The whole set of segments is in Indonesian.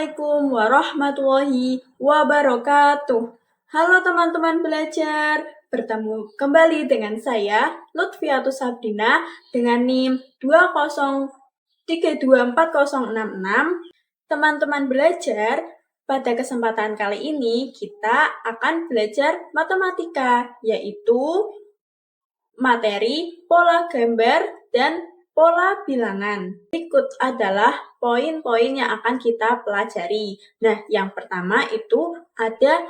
Assalamualaikum warahmatullahi wabarakatuh. Halo teman-teman belajar, bertemu kembali dengan saya Lutfiatus Sabdina dengan NIM 203240666. Teman-teman belajar, pada kesempatan kali ini kita akan belajar matematika, yaitu materi pola gambar dan pola bilangan. Berikut adalah poin-poin yang akan kita pelajari. Nah, yang pertama itu ada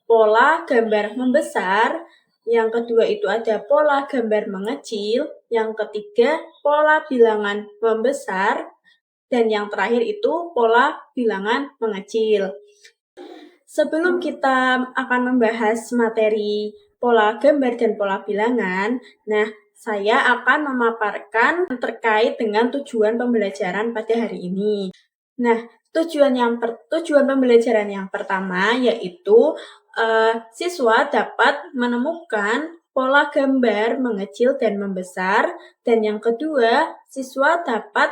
pola gambar membesar, yang kedua itu ada pola gambar mengecil, yang ketiga pola bilangan membesar, dan yang terakhir itu pola bilangan mengecil. Sebelum kita akan membahas materi pola gambar dan pola bilangan, saya akan memaparkan terkait dengan tujuan pembelajaran pada hari ini. Tujuan pembelajaran yang pertama yaitu siswa dapat menemukan pola gambar mengecil dan membesar, dan yang kedua, siswa dapat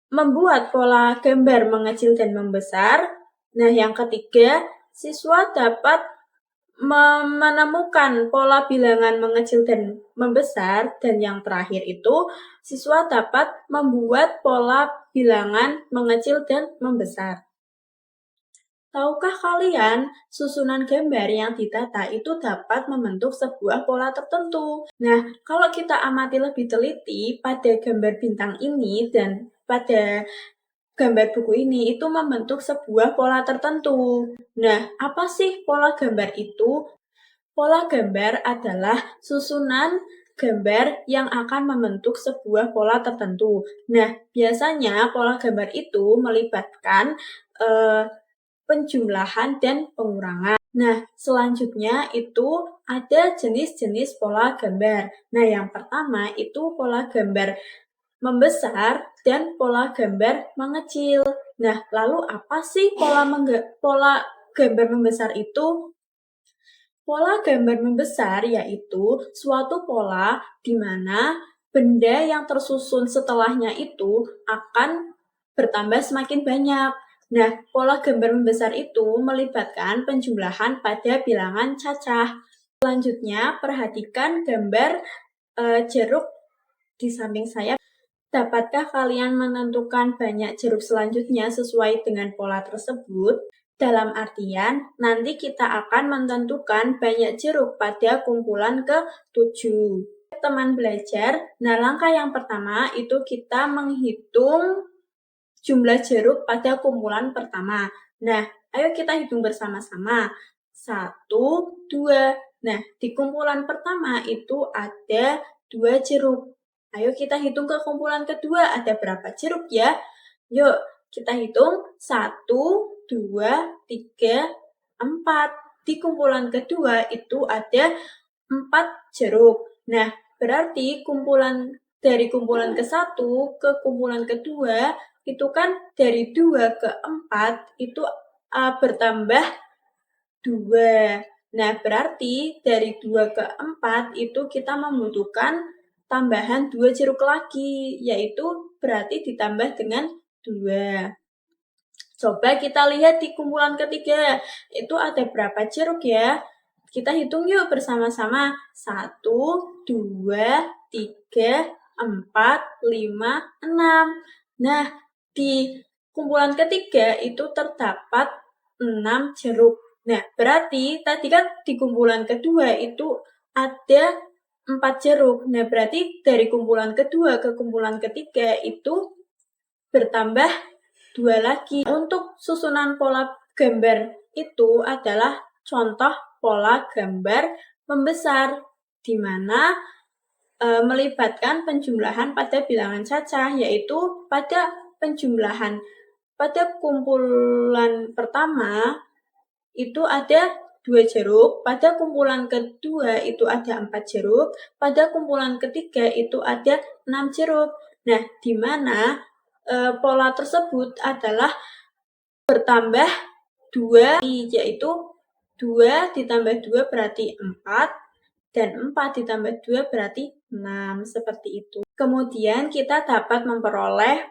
membuat pola gambar mengecil dan membesar. Yang ketiga, siswa dapat menemukan pola bilangan mengecil dan membesar, dan yang terakhir itu siswa dapat membuat pola bilangan mengecil dan membesar. Tahukah kalian, susunan gambar yang ditata itu dapat membentuk sebuah pola tertentu. Kalau kita amati lebih teliti pada gambar bintang ini dan pada gambar buku ini itu membentuk sebuah pola tertentu. Apa sih pola gambar itu? Pola gambar adalah susunan gambar yang akan membentuk sebuah pola tertentu. Biasanya pola gambar itu melibatkan penjumlahan dan pengurangan. Selanjutnya itu ada jenis-jenis pola gambar. Yang pertama itu pola gambar membesar dan pola gambar mengecil. Lalu apa sih pola gambar membesar itu? Pola gambar membesar yaitu suatu pola di mana benda yang tersusun setelahnya itu akan bertambah semakin banyak. Pola gambar membesar itu melibatkan penjumlahan pada bilangan cacah. Selanjutnya, perhatikan gambar jeruk di samping saya. Dapatkah kalian menentukan banyak jeruk selanjutnya sesuai dengan pola tersebut? Dalam artian, nanti kita akan menentukan banyak jeruk pada kumpulan ke-7. Teman belajar, langkah yang pertama itu kita menghitung jumlah jeruk pada kumpulan pertama. Ayo kita hitung bersama-sama. 1, 2. Di kumpulan pertama itu ada 2 jeruk. Ayo kita hitung ke kumpulan kedua, ada berapa jeruk ya? Yuk, kita hitung 1, 2, 3, 4. Di kumpulan kedua itu ada 4 jeruk. Berarti dari kumpulan ke-1 ke kumpulan kedua, itu kan dari 2 ke 4 itu bertambah 2. Berarti dari 2 ke 4 itu kita membutuhkan tambahan 2 jeruk lagi, yaitu berarti ditambah dengan 2. Coba kita lihat di kumpulan ketiga, itu ada berapa jeruk ya? Kita hitung yuk bersama-sama. 1, 2, 3, 4, 5, 6. Di kumpulan ketiga itu terdapat 6 jeruk. Berarti tadi kan di kumpulan kedua itu ada 4 jeruk. Berarti dari kumpulan kedua ke kumpulan ketiga itu bertambah 2 lagi. Untuk susunan pola gambar itu adalah contoh pola gambar membesar, di mana melibatkan penjumlahan pada bilangan cacah, yaitu pada kumpulan pertama itu ada 2 jeruk, pada kumpulan kedua itu ada 4 jeruk, pada kumpulan ketiga itu ada 6 jeruk. Di mana pola tersebut adalah bertambah 2, yaitu 2 ditambah 2 berarti 4, dan 4 ditambah 2 berarti 6, seperti itu. Kemudian kita dapat memperoleh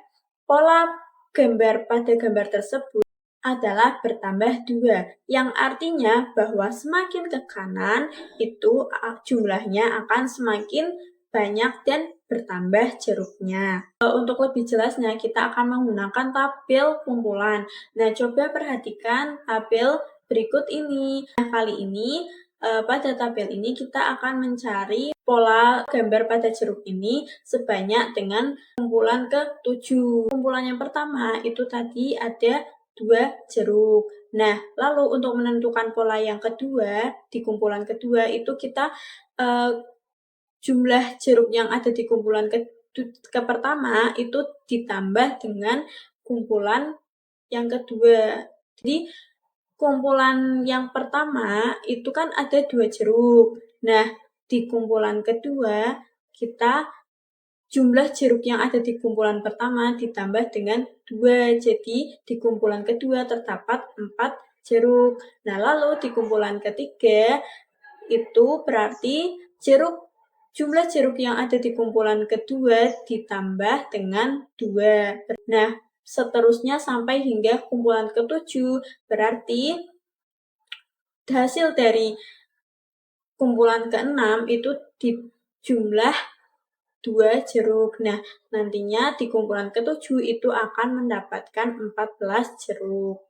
pola gambar pada gambar tersebut adalah bertambah 2, yang artinya bahwa semakin ke kanan itu jumlahnya akan semakin banyak dan bertambah jeruknya. Untuk lebih jelasnya, kita akan menggunakan tabel kumpulan. Nah, coba perhatikan tabel berikut ini. Nah, kali ini pada tabel ini kita akan mencari pola gambar pada jeruk ini sebanyak dengan kumpulan ke-7. Kumpulan yang pertama itu tadi ada 2 jeruk. Nah, lalu untuk menentukan pola yang kedua, di kumpulan kedua itu kita jumlah jeruk yang ada di kumpulan ke pertama itu ditambah dengan kumpulan yang kedua. Jadi, kumpulan yang pertama itu kan ada 2 jeruk. Nah, di kumpulan kedua kita jumlah jeruk yang ada di kumpulan pertama ditambah dengan 2. Jadi, di kumpulan kedua terdapat 4 jeruk. Nah, lalu di kumpulan ketiga itu berarti jumlah jeruk yang ada di kumpulan kedua ditambah dengan 2. Nah, seterusnya sampai hingga kumpulan ke-7, berarti hasil dari kumpulan ke-6 itu di jumlah 2 jeruk. Nah, nantinya di kumpulan ke-7 itu akan mendapatkan 14 jeruk.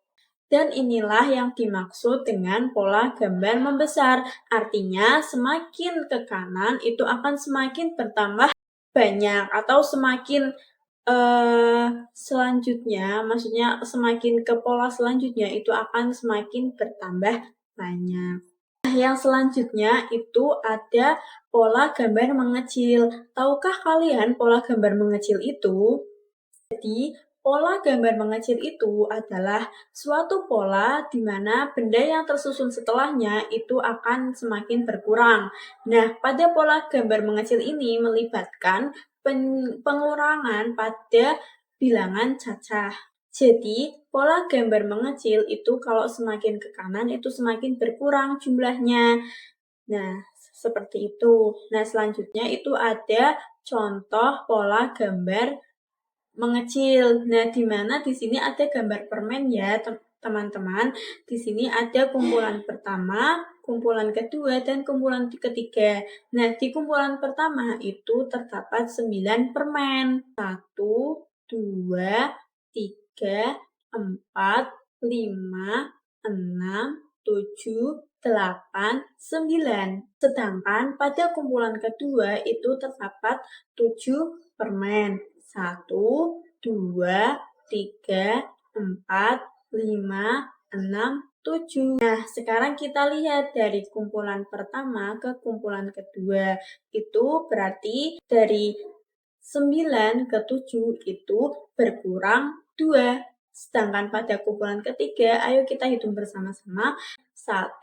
Dan inilah yang dimaksud dengan pola gambar membesar. Artinya, semakin ke kanan itu akan semakin bertambah banyak, atau semakin selanjutnya, maksudnya semakin ke pola selanjutnya itu akan semakin bertambah banyak. Nah, yang selanjutnya itu ada pola gambar mengecil. Tahukah kalian pola gambar mengecil itu? Jadi, pola gambar mengecil itu adalah suatu pola di mana benda yang tersusun setelahnya itu akan semakin berkurang. Nah, pada pola gambar mengecil ini melibatkan pengurangan pada bilangan cacah. Jadi, pola gambar mengecil itu kalau semakin ke kanan itu semakin berkurang jumlahnya. Nah, seperti itu. Nah, selanjutnya itu ada contoh pola gambar mengecil. Nah, di mana di sini ada gambar permen ya, teman-teman. Di sini ada kumpulan pertama, kumpulan kedua, dan kumpulan ketiga. Nah, di kumpulan pertama itu terdapat 9 permen. 1, 2, 3, 4, 5, 6, 7, 8, 9. Sedangkan pada kumpulan kedua itu terdapat 7 permen. 1, 2, 3, 4, 5, 6, 7. Nah, sekarang kita lihat dari kumpulan pertama ke kumpulan kedua. Itu berarti dari 9 ke 7 itu berkurang 2. Sedangkan pada kumpulan ketiga, ayo kita hitung bersama-sama. 1,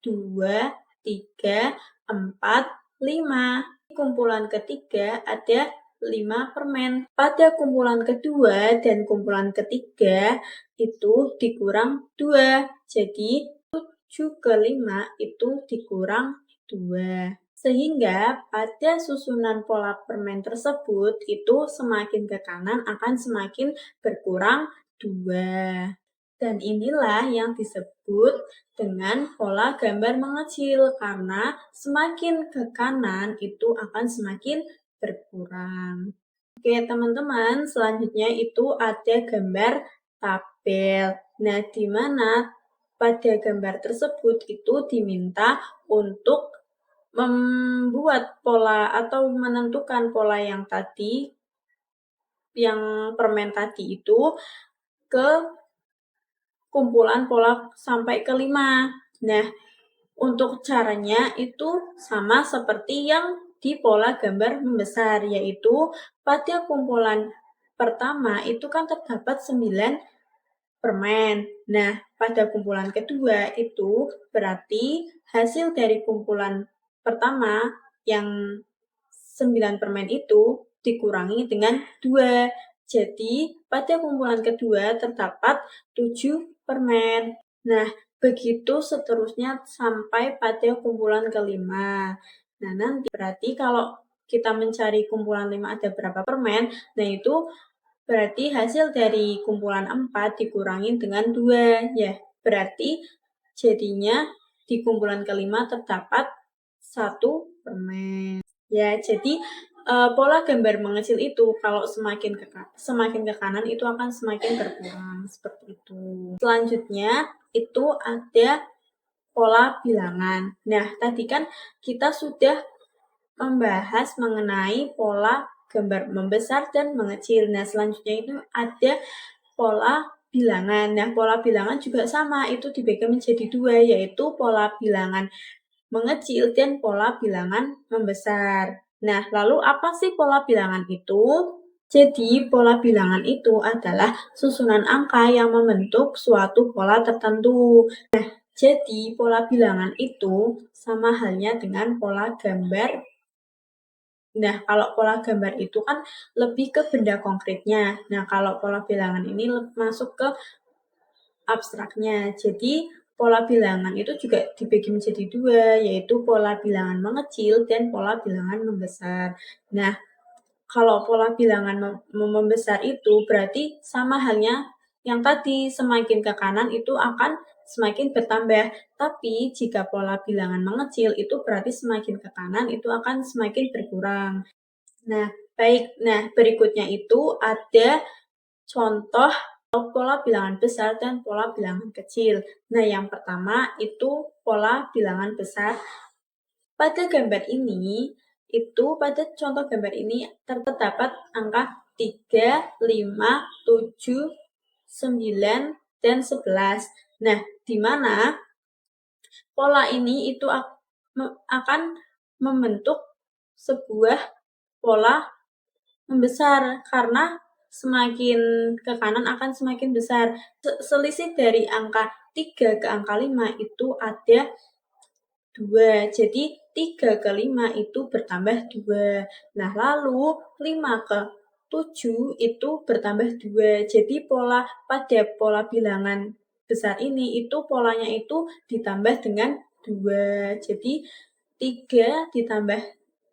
2, 3, 4, 5. Kumpulan ketiga ada 5 permen. Pada kumpulan kedua dan kumpulan ketiga itu dikurang 2. Jadi 7 ke 5 itu dikurang 2. Sehingga pada susunan pola permen tersebut itu semakin ke kanan akan semakin berkurang 2. Dan inilah yang disebut dengan pola gambar mengecil, karena semakin ke kanan itu akan semakin berkurang. Oke teman-teman, selanjutnya itu ada gambar tabel. Nah, di mana pada gambar tersebut itu diminta untuk membuat pola atau menentukan pola yang tadi, yang permen tadi itu ke kumpulan pola sampai ke 5. Nah, untuk caranya itu sama seperti yang di pola gambar membesar, yaitu pada kumpulan pertama itu kan terdapat 9 permen. Nah, pada kumpulan kedua itu berarti hasil dari kumpulan pertama yang 9 permen itu dikurangi dengan 2. Jadi, pada kumpulan kedua terdapat 7 permen. Nah, begitu seterusnya sampai pada kumpulan kelima. Nah, nanti berarti kalau kita mencari kumpulan 5 ada berapa permen, nah itu berarti hasil dari kumpulan 4 dikurangi dengan 2, ya. Berarti jadinya di kumpulan kelima terdapat 1 permen. Ya, jadi pola gambar mengecil itu kalau semakin ke kanan itu akan semakin berkurang, seperti itu. Selanjutnya itu ada pola bilangan. Nah, tadi kan kita sudah membahas mengenai pola gambar membesar dan mengecil. Nah, selanjutnya itu ada pola bilangan. Nah, pola bilangan juga sama, itu dibagi menjadi 2, yaitu pola bilangan mengecil dan pola bilangan membesar. Nah, lalu apa sih pola bilangan itu? Jadi, pola bilangan itu adalah susunan angka yang membentuk suatu pola tertentu. Nah, jadi pola bilangan itu sama halnya dengan pola gambar. Nah, kalau pola gambar itu kan lebih ke benda konkretnya. Nah, kalau pola bilangan ini masuk ke abstraknya. Jadi, pola bilangan itu juga dibagi menjadi 2, yaitu pola bilangan mengecil dan pola bilangan membesar. Nah, kalau pola bilangan membesar itu berarti sama halnya yang tadi, semakin ke kanan itu akan semakin bertambah. Tapi jika pola bilangan mengecil itu berarti semakin ke kanan itu akan semakin berkurang. Nah, baik. Nah, berikutnya itu ada contoh pola bilangan besar dan pola bilangan kecil. Nah, yang pertama itu pola bilangan besar. Pada gambar ini, pada contoh gambar ini terdapat angka 3, 5, 7, 9, dan 11. Nah, di mana pola ini itu akan membentuk sebuah pola membesar karena semakin ke kanan akan semakin besar. Selisih dari angka 3 ke angka 5 itu ada 2. Jadi 3 ke 5 itu bertambah 2. Nah, lalu 5 ke 7 itu bertambah 2. Jadi pada pola bilangan besar ini itu polanya itu ditambah dengan 2. Jadi 3 ditambah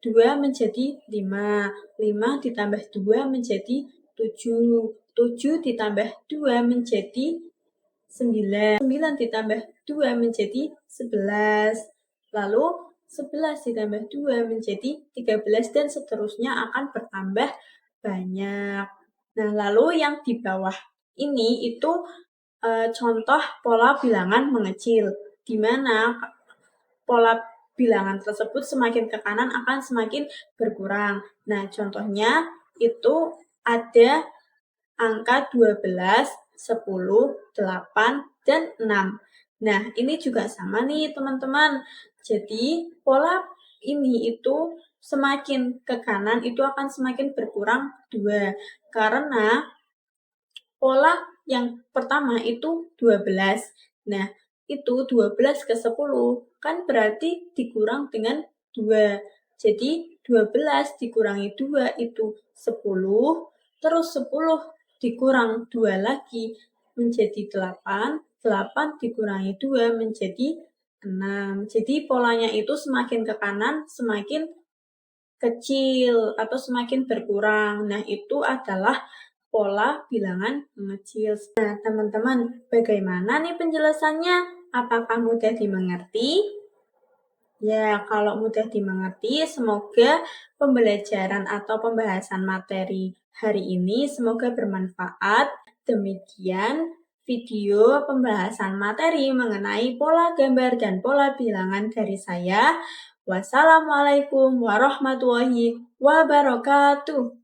2 menjadi 5. 5 ditambah 2 menjadi 7. 7 ditambah 2 menjadi 9. 9 ditambah 2 menjadi 11. Lalu 11 ditambah 2 menjadi 13 dan seterusnya akan bertambah banyak. Nah, lalu yang di bawah ini itu contoh pola bilangan mengecil, di mana pola bilangan tersebut semakin ke kanan akan semakin berkurang. Nah, contohnya itu ada angka 12, 10, 8, dan 6. Nah, ini juga sama nih teman-teman. Jadi, pola ini itu semakin ke kanan itu akan semakin berkurang 2. Karena pola yang pertama itu 12. Nah, itu 12 ke 10 kan berarti dikurang dengan 2. Jadi 12 dikurangi 2 itu 10, terus 10 dikurang 2 lagi menjadi 8, 8 dikurangi 2 menjadi 6. Jadi polanya itu semakin ke kanan semakin kecil atau semakin berkurang. Nah, itu adalah pola bilangan mengecil. Nah, teman-teman, bagaimana nih penjelasannya? Apakah mudah dimengerti? Ya, kalau mudah dimengerti, semoga pembelajaran atau pembahasan materi hari ini semoga bermanfaat. Demikian video pembahasan materi mengenai pola gambar dan pola bilangan dari saya. Wassalamualaikum warahmatullahi wabarakatuh.